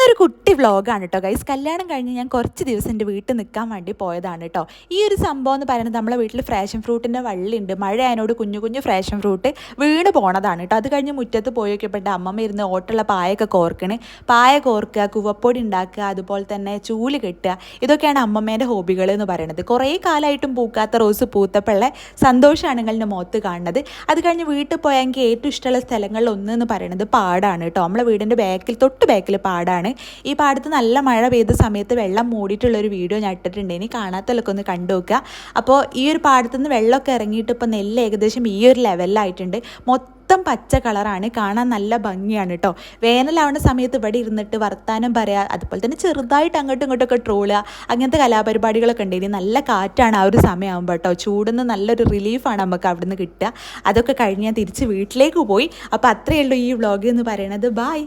ഇന്നൊരു കുട്ടി വ്ളോഗാണ് കേട്ടോ ഗൈസ്. കല്യാണം കഴിഞ്ഞ് ഞാൻ കുറച്ച് ദിവസം എൻ്റെ വീട്ടിൽ നിൽക്കാൻ വേണ്ടി പോയതാണ് കേട്ടോ. ഈ ഒരു സംഭവം എന്ന് പറയുന്നത് നമ്മളെ വീട്ടിൽ ഫ്രാഷൻ ഫ്രൂട്ടിൻ്റെ വള്ളിയുണ്ട്. മഴ അതിനോട് കുഞ്ഞു കുഞ്ഞു ഫ്രാഷൻ ഫ്രൂട്ട് വീണ് പോണതാണ് കേട്ടോ. അത് കഴിഞ്ഞ് മുറ്റത്ത് പോയി നോക്കിയപ്പോൾ അമ്മമ്മ ഇരുന്ന് ഓട്ടുള്ള പായൊക്കെ കോർക്കണ്. പായ കോർക്കുക, കുവപ്പൊടി ഉണ്ടാക്കുക, അതുപോലെ തന്നെ ചൂല് കെട്ടുക, ഇതൊക്കെയാണ് അമ്മമ്മേൻ്റെ ഹോബികൾ എന്ന് പറയുന്നത്. കുറേ കാലമായിട്ടും പൂക്കാത്ത റോസ് പൂത്തപ്പോഴുള്ള സന്തോഷമാണ് നിങ്ങളുടെ മുഖത്ത് കാണുന്നത്. അത് കഴിഞ്ഞ് വീട്ടിൽ പോയാൽ എനിക്ക് ഏറ്റവും ഇഷ്ടമുള്ള സ്ഥലങ്ങളിൽ ഒന്ന് എന്ന് പറയുന്നത് പാടാണ് കേട്ടോ. നമ്മളെ വീടിൻ്റെ തൊട്ട് ബാക്കിൽ പാടാണ്. ഈ പാടത്ത് നല്ല മഴ പെയ്ത സമയത്ത് വെള്ളം മൂടിയിട്ടുള്ളൊരു വീഡിയോ ഞാൻ ഇട്ടിട്ടുണ്ട്. ഇനി കാണാത്തവരൊക്കെ ഒന്ന് കണ്ടു നോക്കുക. അപ്പോൾ ഈ ഒരു പാടത്തു നിന്ന് വെള്ളമൊക്കെ ഇറങ്ങിയിട്ട് ഇപ്പോൾ നെല്ല് ഏകദേശം ഈ ഒരു ലെവലിലായിട്ടുണ്ട്. മൊത്തം പച്ച കളറാണ്, കാണാൻ നല്ല ഭംഗിയാണ് കേട്ടോ. വേനലാവുന്ന സമയത്ത് ഇവിടെ ഇരുന്നിട്ട് വർത്താനം പറയുക, അതുപോലെ തന്നെ ചെറുതായിട്ട് അങ്ങോട്ടും ഇങ്ങോട്ടൊക്കെ ട്രോളുക, അങ്ങനത്തെ കലാപരിപാടികളൊക്കെ ഉണ്ട്. ഇനി നല്ല കാറ്റാണ് ആ ഒരു സമയമാകുമ്പോൾ കേട്ടോ. ചൂടുന്ന് നല്ലൊരു റിലീഫാണ് നമുക്ക് അവിടെ നിന്ന് കിട്ടുക. അതൊക്കെ കഴിഞ്ഞ് ഞാൻ തിരിച്ച് വീട്ടിലേക്ക് പോയി. അപ്പോൾ അത്രയേ ഉള്ളൂ ഈ വ്ളോഗ് എന്ന് പറയുന്നത്. ബായ്.